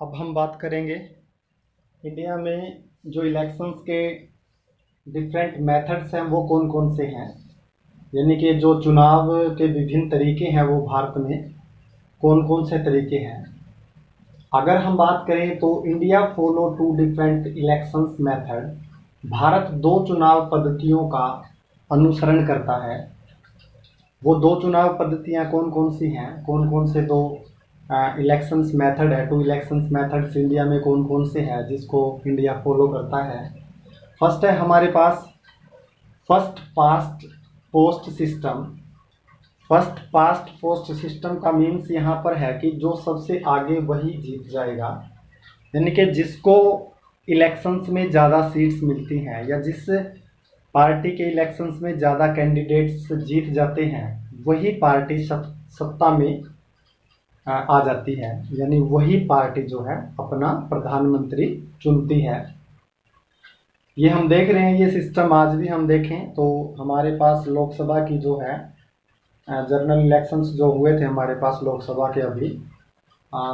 अब हम बात करेंगे इंडिया में जो इलेक्शंस के डिफरेंट मेथड्स हैं वो कौन कौन से हैं, यानी कि जो चुनाव के विभिन्न तरीके हैं वो भारत में कौन कौन से तरीके हैं। अगर हम बात करें तो India follow to different elections method. Bharat दो चुनाव पद्धतियों का अनुसरण करता है। वो दो चुनाव पद्धतियां कौन कौन सी हैं, कौन कौन से दो इलेक्शंस मेथड है, टू इलेक्शंस मेथड्स इंडिया में कौन कौन से हैं जिसको इंडिया फॉलो करता है। फर्स्ट है हमारे पास first past post system. First past post system का मीन्स यहाँ पर है कि जो सबसे आगे वही जीत जाएगा, यानी कि जिसको इलेक्शंस में ज़्यादा सीट्स मिलती हैं या जिस पार्टी के इलेक्शंस में ज़्यादा कैंडिडेट्स जीत जाते हैं वही पार्टी सत्ता में आ जाती है, यानी वही पार्टी जो है अपना प्रधानमंत्री चुनती है। ये हम देख रहे हैं, ये सिस्टम आज भी हम देखें तो हमारे पास लोकसभा की जो है जनरल इलेक्शंस जो हुए थे हमारे पास लोकसभा के अभी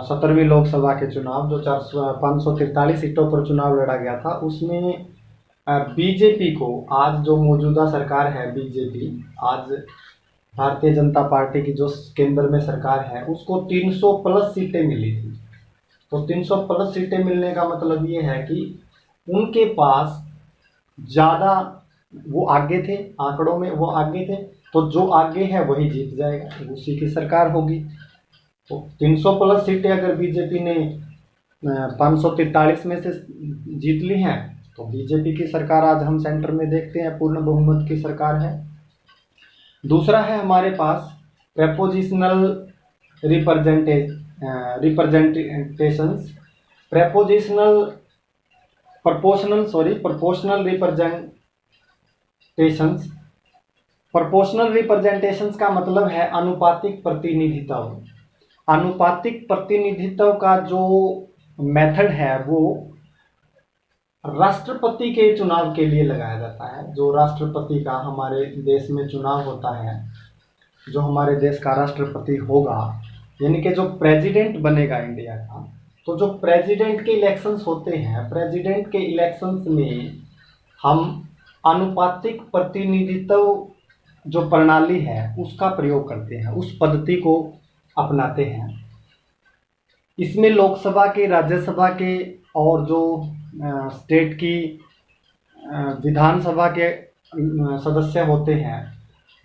17वीं लोकसभा के चुनाव जो 543 सीटों पर चुनाव लड़ा गया था, उसमें बीजेपी को, आज जो मौजूदा सरकार है बीजेपी, आज भारतीय जनता पार्टी की जो केंद्र में सरकार है, उसको 300 प्लस सीटें मिली थी। तो 300 प्लस सीटें मिलने का मतलब ये है कि उनके पास ज़्यादा, वो आगे थे, आंकड़ों में वो आगे थे, तो जो आगे है वही जीत जाएगा, उसी की सरकार होगी। तो 300 प्लस सीटें अगर बीजेपी ने 543 में से जीत ली हैं तो बीजेपी की सरकार आज हम सेंटर में देखते हैं पूर्ण बहुमत की सरकार है। दूसरा है हमारे पास prepositional representations, proportional representations. Proportional representations का मतलब है अनुपातिक प्रतिनिधित्व। अनुपातिक प्रतिनिधित्व का जो मेथड है वो राष्ट्रपति के चुनाव के लिए लगाया जाता है। जो राष्ट्रपति का हमारे देश में चुनाव होता है, जो हमारे देश का राष्ट्रपति होगा, यानी कि जो प्रेसिडेंट बनेगा इंडिया का, तो जो प्रेसिडेंट के इलेक्शंस होते हैं, प्रेसिडेंट के इलेक्शंस में हम अनुपातिक प्रतिनिधित्व जो प्रणाली है उसका प्रयोग करते हैं, उस पद्धति को अपनाते हैं। इसमें लोकसभा के, राज्यसभा के और जो स्टेट की विधानसभा के सदस्य होते हैं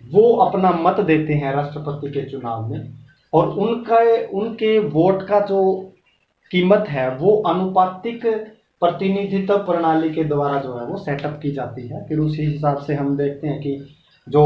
वो अपना मत देते हैं राष्ट्रपति के चुनाव में, और उनके वोट का जो कीमत है वो अनुपातिक प्रतिनिधित्व प्रणाली के द्वारा जो है वो सेटअप की जाती है। फिर उसी हिसाब से हम देखते हैं कि जो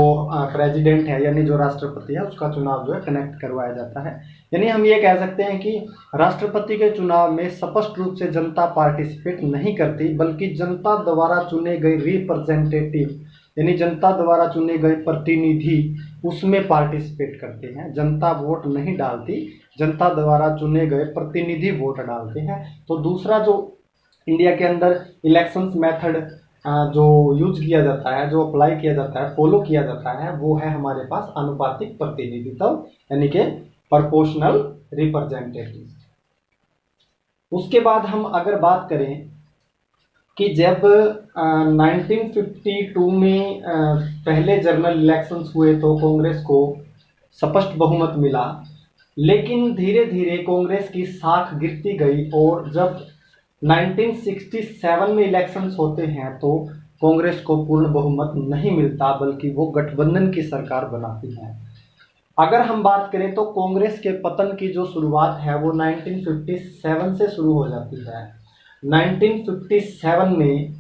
प्रेसिडेंट है यानी जो राष्ट्रपति है उसका चुनाव जो है कनेक्ट करवाया जाता है। यानी हम ये कह सकते हैं कि राष्ट्रपति के चुनाव में स्पष्ट रूप से जनता पार्टिसिपेट नहीं करती, बल्कि जनता द्वारा चुने गए रिप्रेजेंटेटिव, यानी जनता द्वारा चुने गए प्रतिनिधि उसमें पार्टिसिपेट करते हैं। जनता वोट नहीं डालती, जनता द्वारा चुने गए प्रतिनिधि वोट डालते हैं। तो दूसरा जो इंडिया के अंदर इलेक्शंस मेथड जो यूज किया जाता है, जो अप्लाई किया जाता है, फॉलो किया जाता है, वो है हमारे पास अनुपातिक प्रतिनिधित्व, यानी कि प्रोपोर्शनल रिप्रेजेंटेटिव। उसके बाद हम अगर बात करें कि जब 1952 में पहले जनरल इलेक्शंस हुए तो कांग्रेस को स्पष्ट बहुमत मिला, लेकिन धीरे धीरे कांग्रेस की साख गिरती गई, और जब 1967 में इलेक्शंस होते हैं तो कांग्रेस को पूर्ण बहुमत नहीं मिलता, बल्कि वो गठबंधन की सरकार बनाती है। अगर हम बात करें तो कांग्रेस के पतन की जो शुरुआत है वो 1957 से शुरू हो जाती है। 1957 में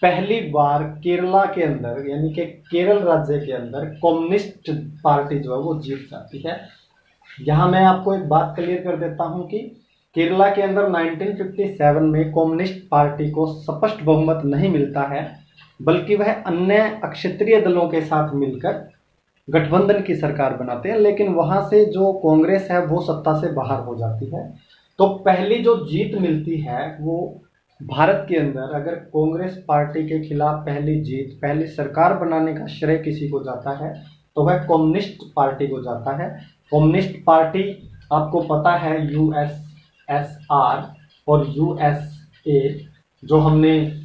पहली बार केरला के अंदर, यानी कि केरल राज्य के अंदर कम्युनिस्ट पार्टी जो है वो जीत जाती है। यहाँ मैं आपको एक बात क्लियर कर देता हूँ कि केरला के अंदर 1957 में कम्युनिस्ट पार्टी को स्पष्ट बहुमत नहीं मिलता है, बल्कि वह अन्य अक्षत्रिय दलों के साथ मिलकर गठबंधन की सरकार बनाते हैं, लेकिन वहां से जो कांग्रेस है वो सत्ता से बाहर हो जाती है। तो पहली जो जीत मिलती है वो भारत के अंदर, अगर कांग्रेस पार्टी के खिलाफ पहली जीत, पहली सरकार बनाने का श्रेय किसी को जाता है तो वह कम्युनिस्ट पार्टी को जाता है। कम्युनिस्ट पार्टी आपको पता है यूएसएसआर, और यूएसए, जो हमने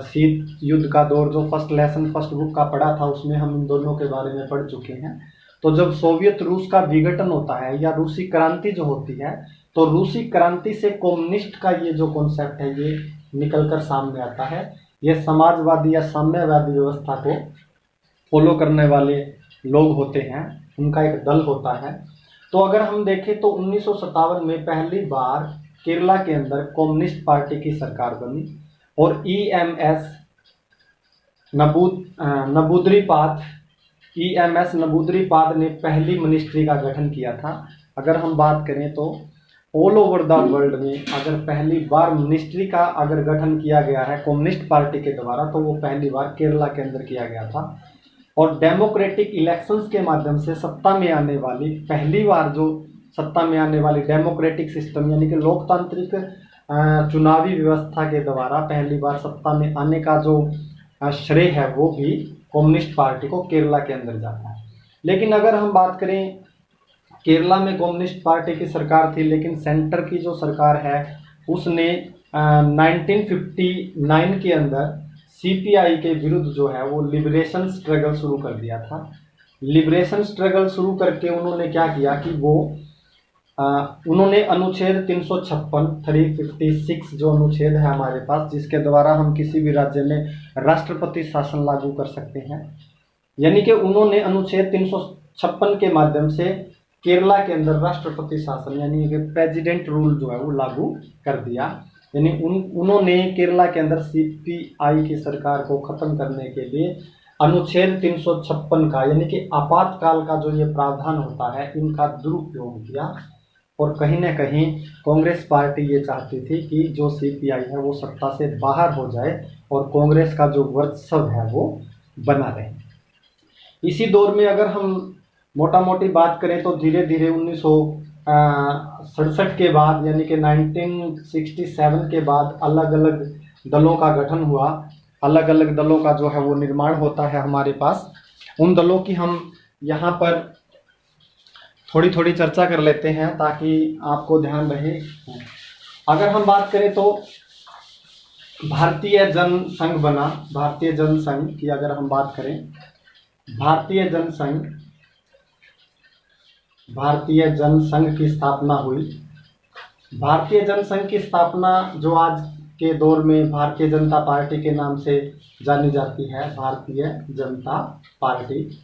शीत युद्ध का दौर जो फर्स्ट लेसन फर्स्ट बुक का पढ़ा था उसमें हम इन दोनों के बारे में पढ़ चुके हैं। तो जब सोवियत रूस का विघटन होता है या रूसी क्रांति जो होती है, तो रूसी क्रांति से कम्युनिस्ट का ये जो कॉन्सेप्ट है ये निकलकर सामने आता है। ये समाजवादी या साम्यवादी व्यवस्था को फॉलो करने वाले लोग होते हैं, उनका एक दल होता है। तो अगर हम देखें तो 1957 में पहली बार केरला के अंदर कम्युनिस्ट पार्टी की सरकार बनी और ईएमएस नबूद्रीपाद ने पहली मिनिस्ट्री का गठन किया था। अगर हम बात करें तो ऑल ओवर द वर्ल्ड में अगर पहली बार मिनिस्ट्री का अगर गठन किया गया है कम्युनिस्ट पार्टी के द्वारा, तो वो पहली बार केरला के अंदर किया गया था। और डेमोक्रेटिक इलेक्शंस के माध्यम से सत्ता में आने वाली पहली बार जो सत्ता में आने वाली डेमोक्रेटिक सिस्टम यानी कि लोकतांत्रिक चुनावी व्यवस्था के द्वारा पहली बार सत्ता में आने का जो श्रेय है वो भी कम्युनिस्ट पार्टी को केरला के अंदर जाता है। लेकिन अगर हम बात करें, केरला में कम्युनिस्ट पार्टी की सरकार थी, लेकिन सेंटर की जो सरकार है उसने 1959 के अंदर सीपीआई के विरुद्ध जो है वो लिबरेशन स्ट्रगल शुरू कर दिया था। लिबरेशन स्ट्रगल शुरू करके उन्होंने क्या किया कि वो उन्होंने अनुच्छेद 356 जो अनुच्छेद है हमारे पास, जिसके द्वारा हम किसी भी राज्य में राष्ट्रपति शासन लागू कर सकते हैं, यानी कि उन्होंने अनुच्छेद 356 के माध्यम से केरला के अंदर राष्ट्रपति शासन यानी कि प्रेसिडेंट रूल जो है वो लागू कर दिया। यानी उन्होंने केरला के अंदर सीपीआई की सरकार को खत्म करने के लिए अनुच्छेद 356 का यानी कि आपातकाल का जो ये प्रावधान होता है इनका दुरुपयोग किया। और कहीं ना कहीं कांग्रेस पार्टी ये चाहती थी कि जो सीपीआई है वो सत्ता से बाहर हो जाए और कांग्रेस का जो वर्चस्व है वो बना रहे। इसी दौर में अगर हम मोटा मोटी बात करें तो धीरे धीरे 1967 के बाद यानी कि 1967 के बाद अलग अलग दलों का गठन हुआ, अलग अलग दलों का जो है वो निर्माण होता है हमारे पास। उन दलों की हम यहाँ पर थोड़ी थोड़ी चर्चा कर लेते हैं ताकि आपको ध्यान रहे। अगर हम बात करें तो भारतीय जनसंघ बना, भारतीय जनसंघ की अगर हम बात करें, भारतीय जनसंघ की स्थापना हुई। भारतीय जनसंघ की स्थापना जो आज के दौर में भारतीय जनता पार्टी के नाम से जानी जाती है, भारतीय जनता पार्टी,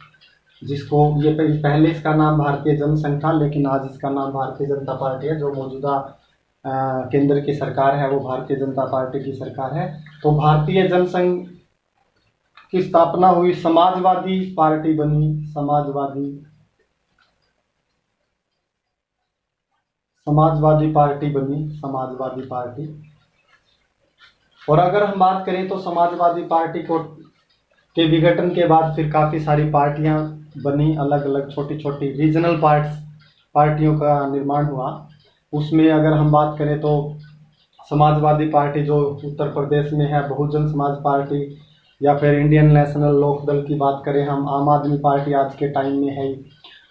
जिसको ये पहले इसका नाम भारतीय जनसंघ था लेकिन आज इसका नाम भारतीय जनता पार्टी है। जो मौजूदा केंद्र की सरकार है वो भारतीय जनता पार्टी की सरकार है। तो भारतीय जनसंघ की स्थापना हुई, समाजवादी पार्टी बनी, समाजवादी पार्टी। और अगर हम बात करें तो समाजवादी पार्टी के विघटन के बाद फिर काफ़ी सारी पार्टियां बनी, अलग अलग छोटी छोटी रीजनल पार्टियों का निर्माण हुआ। उसमें अगर हम बात करें तो समाजवादी पार्टी जो उत्तर प्रदेश में है, बहुजन समाज पार्टी, या फिर इंडियन नेशनल लोकदल की बात करें हम, आम आदमी पार्टी आज के टाइम में है।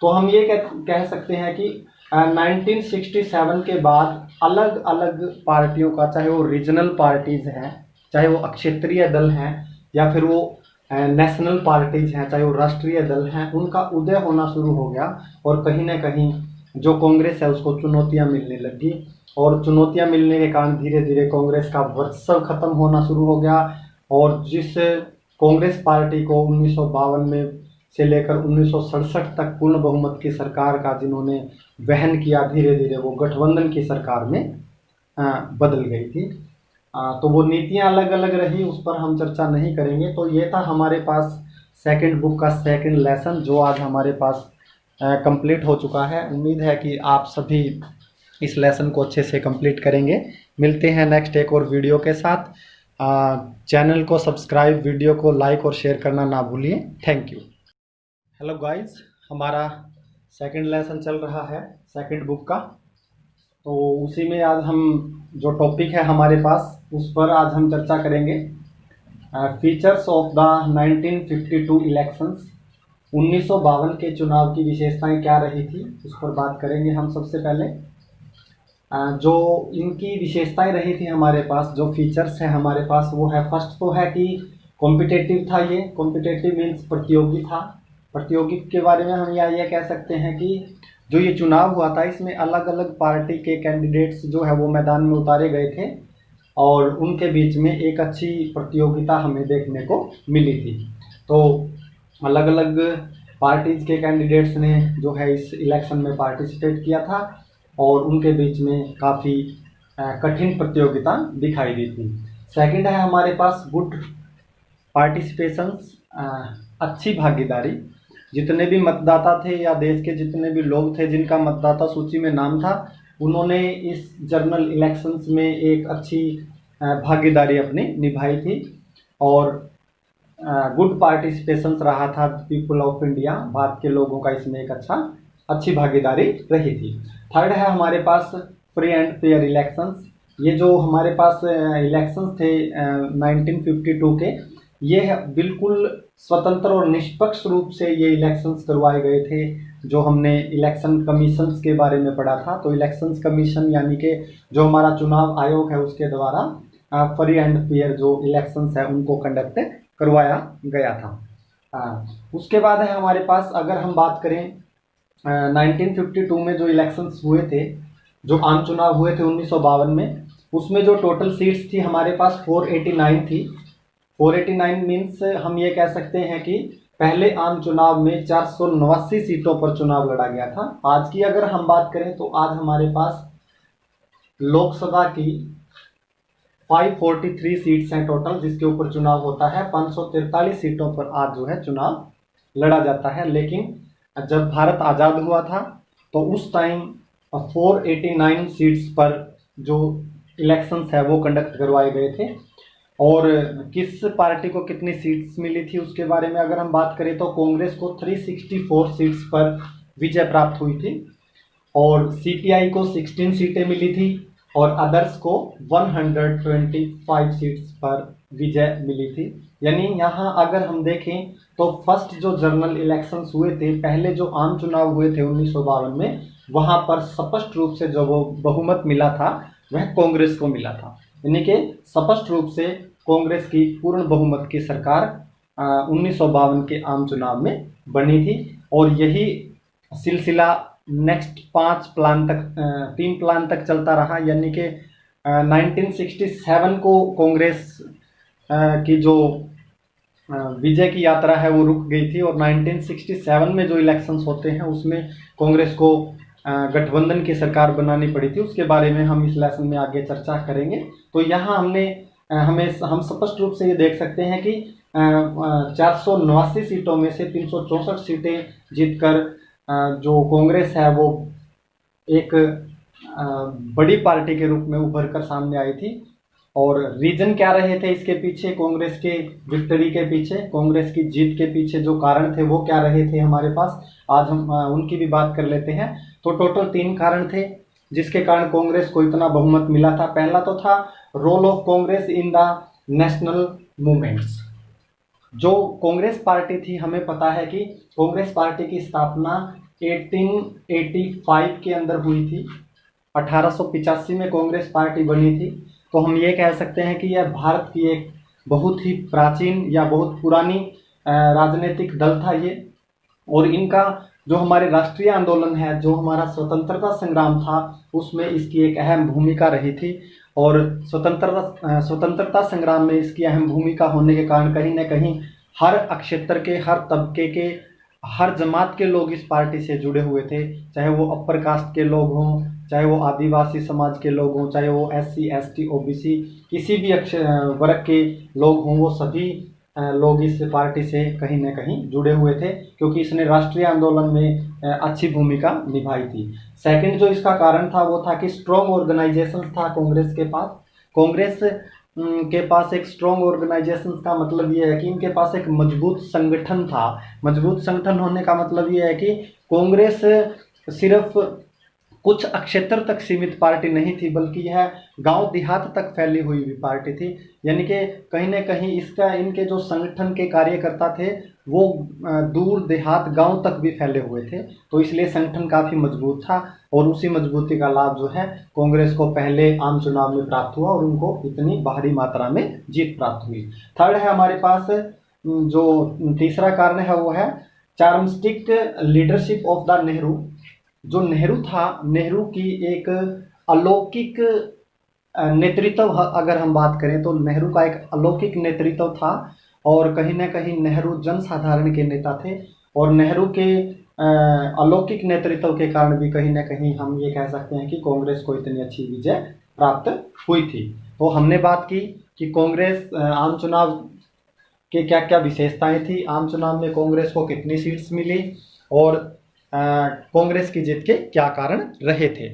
तो हम ये कह सकते हैं कि 1967 के बाद अलग अलग पार्टियों का, चाहे वो रीजनल पार्टीज हैं, चाहे वो क्षेत्रीय दल हैं, या फिर वो नेशनल पार्टीज हैं, चाहे वो राष्ट्रीय दल हैं, उनका उदय होना शुरू हो गया। और कहीं ना कहीं जो कांग्रेस है उसको चुनौतियां मिलने लगी और चुनौतियां मिलने के कारण धीरे धीरे कांग्रेस का वर्चस्व खत्म होना शुरू हो गया। और जिस कांग्रेस पार्टी को 1952 में से लेकर 1967 तक पूर्ण बहुमत की सरकार का जिन्होंने वहन किया, धीरे धीरे वो गठबंधन की सरकार में बदल गई थी। तो वो नीतियां अलग अलग रही, उस पर हम चर्चा नहीं करेंगे। तो ये था हमारे पास सेकंड बुक का सेकंड लेसन जो आज हमारे पास कंप्लीट हो चुका है। उम्मीद है कि आप सभी इस लेसन को अच्छे से कंप्लीट करेंगे। मिलते हैं नेक्स्ट एक और वीडियो के साथ। चैनल को सब्सक्राइब, वीडियो को लाइक और शेयर करना ना भूलिए। Thank you. हेलो गाइस, हमारा सेकंड लेसन चल रहा है सेकंड बुक का। तो उसी में आज हम जो टॉपिक है हमारे पास उस पर आज हम चर्चा करेंगे। फीचर्स ऑफ द 1952 इलेक्शंस, 1952 के चुनाव की विशेषताएं क्या रही थी उस पर बात करेंगे हम। सबसे पहले जो इनकी विशेषताएं रही थी हमारे पास, जो फीचर्स हैं हमारे पास, वो है, फर्स्ट तो है कि कॉम्पिटेटिव था। ये कॉम्पिटेटिव मीन्स प्रतियोगी था। प्रतियोगी के बारे में हम ये कह सकते हैं कि जो ये चुनाव हुआ था इसमें अलग अलग पार्टी के कैंडिडेट्स जो है वो मैदान में उतारे गए थे और उनके बीच में एक अच्छी प्रतियोगिता हमें देखने को मिली थी। तो अलग अलग पार्टीज के कैंडिडेट्स ने जो है इस इलेक्शन में पार्टिसिपेट किया था और उनके बीच में काफ़ी कठिन प्रतियोगिता दिखाई दी थी। सेकंड है हमारे पास गुड पार्टिसिपेशंस, अच्छी भागीदारी। जितने भी मतदाता थे या देश के जितने भी लोग थे जिनका मतदाता सूची में नाम था, उन्होंने इस जनरल इलेक्शंस में एक अच्छी भागीदारी अपनी निभाई थी और गुड पार्टिसिपेशंस रहा था पीपल ऑफ इंडिया, भारत के लोगों का इसमें एक अच्छी भागीदारी रही थी। थर्ड है हमारे पास फ्री एंड फेयर इलेक्शंस। ये जो हमारे पास इलेक्शंस थे 1952 के, ये बिल्कुल स्वतंत्र और निष्पक्ष रूप से ये इलेक्शंस करवाए गए थे। जो हमने इलेक्शन कमीशंस के बारे में पढ़ा था, तो इलेक्शंस कमीशन यानी कि जो हमारा चुनाव आयोग है उसके द्वारा फ्री एंड फेयर जो इलेक्शंस है उनको कंडक्ट करवाया गया था। उसके बाद है हमारे पास, अगर हम बात करें 1952 में जो इलेक्शंस हुए थे, जो आम चुनाव हुए थे 1952 में, उसमें जो टोटल सीट्स थी हमारे पास 489 थी। 489 मीन्स हम ये कह सकते हैं कि पहले आम चुनाव में 489 सीटों पर चुनाव लड़ा गया था। आज की अगर हम बात करें तो आज हमारे पास लोकसभा की 543 सीट्स हैं टोटल, जिसके ऊपर चुनाव होता है। 543 सीटों पर आज जो है चुनाव लड़ा जाता है। लेकिन जब भारत आज़ाद हुआ था तो उस टाइम 489 सीट्स पर जो इलेक्शंस है वो कंडक्ट करवाए गए थे। और किस पार्टी को कितनी सीट्स मिली थी उसके बारे में अगर हम बात करें तो कांग्रेस को 364 सीट्स पर विजय प्राप्त हुई थी और सीपीआई को 16 सीटें मिली थी और अदर्स को 125 सीट्स पर विजय मिली थी। यानी यहाँ अगर हम देखें तो फर्स्ट जो जनरल इलेक्शंस हुए थे, पहले जो आम चुनाव हुए थे 1952 में, वहाँ पर स्पष्ट रूप से जो वो बहुमत मिला था वह कांग्रेस को मिला था। यानी कि स्पष्ट रूप से कांग्रेस की पूर्ण बहुमत की सरकार 1952 के आम चुनाव में बनी थी और यही सिलसिला नेक्स्ट 3 प्लान तक चलता रहा। यानी कि 1967 को कांग्रेस की जो विजय की यात्रा है वो रुक गई थी और 1967 में जो इलेक्शंस होते हैं उसमें कांग्रेस को गठबंधन की सरकार बनानी पड़ी थी। उसके बारे में हम इस लेसन में आगे चर्चा करेंगे। तो यहाँ हम स्पष्ट रूप से ये देख सकते हैं कि 489 सीटों में से 364 सीटें जीतकर जो कांग्रेस है वो एक बड़ी पार्टी के रूप में उभर कर सामने आई थी। और रीजन क्या रहे थे इसके पीछे, कांग्रेस के विक्ट्री के पीछे, कांग्रेस की जीत के पीछे जो कारण थे वो क्या रहे थे हमारे पास, आज हम उनकी भी बात कर लेते हैं। तो टोटल 3 कारण थे जिसके कारण कांग्रेस को इतना बहुमत मिला था। पहला तो था role of Congress in the national movements. जो कांग्रेस पार्टी थी, हमें पता है कि कांग्रेस पार्टी की स्थापना 1885 के अंदर हुई थी। 1885 में कांग्रेस पार्टी बनी थी। तो हम ये कह सकते हैं कि यह भारत की एक बहुत ही प्राचीन या बहुत पुरानी राजनीतिक दल था ये। और इनका जो हमारे राष्ट्रीय आंदोलन है, जो हमारा स्वतंत्रता संग्राम था, उसमें इसकी एक अहम भूमिका रही थी। और स्वतंत्रता संग्राम में इसकी अहम भूमिका होने के कारण कहीं ना कहीं हर क्षेत्र के, हर तबके के, हर जमात के लोग इस पार्टी से जुड़े हुए थे। चाहे वो अपर कास्ट के लोग हों, चाहे वो आदिवासी समाज के लोग हों, चाहे वो SC ST OBC किसी भी वर्ग के लोग हों, वो सभी लोग इस पार्टी से कहीं ना कहीं जुड़े हुए थे क्योंकि इसने राष्ट्रीय आंदोलन में अच्छी भूमिका निभाई थी। सेकंड जो इसका कारण था वो था कि स्ट्रॉन्ग ऑर्गेनाइजेशन था कांग्रेस के पास। कांग्रेस के पास एक स्ट्रॉन्ग ऑर्गेनाइजेशन का मतलब ये है कि इनके पास एक मजबूत संगठन था। मजबूत संगठन होने का मतलब ये है कि कांग्रेस सिर्फ कुछ क्षेत्र तक सीमित पार्टी नहीं थी, बल्कि यह गांव देहात तक फैली हुई भी पार्टी थी। यानी कि कहीं न कहीं इसका इनके जो संगठन के कार्यकर्ता थे वो दूर देहात गांव तक भी फैले हुए थे, तो इसलिए संगठन काफ़ी मजबूत था और उसी मजबूती का लाभ जो है कांग्रेस को पहले आम चुनाव में प्राप्त हुआ और उनको इतनी भारी मात्रा में जीत प्राप्त हुई। थर्ड है हमारे पास जो तीसरा कारण है वो है चार्मस्टिक लीडरशिप ऑफ द नेहरू। जो नेहरू था, नेहरू की एक अलौकिक नेतृत्व, अगर हम बात करें तो नेहरू का एक अलौकिक नेतृत्व था और कहीं ना कहीं नेहरू जनसाधारण के नेता थे और नेहरू के अलौकिक नेतृत्व के कारण भी कहीं ना कहीं हम ये कह सकते हैं कि कांग्रेस को इतनी अच्छी विजय प्राप्त हुई थी। तो हमने बात की कि कांग्रेस आम चुनाव के क्या क्या विशेषताएं थी, आम चुनाव में कांग्रेस को कितनी सीट्स मिली और कांग्रेस की जीत के क्या कारण रहे थे।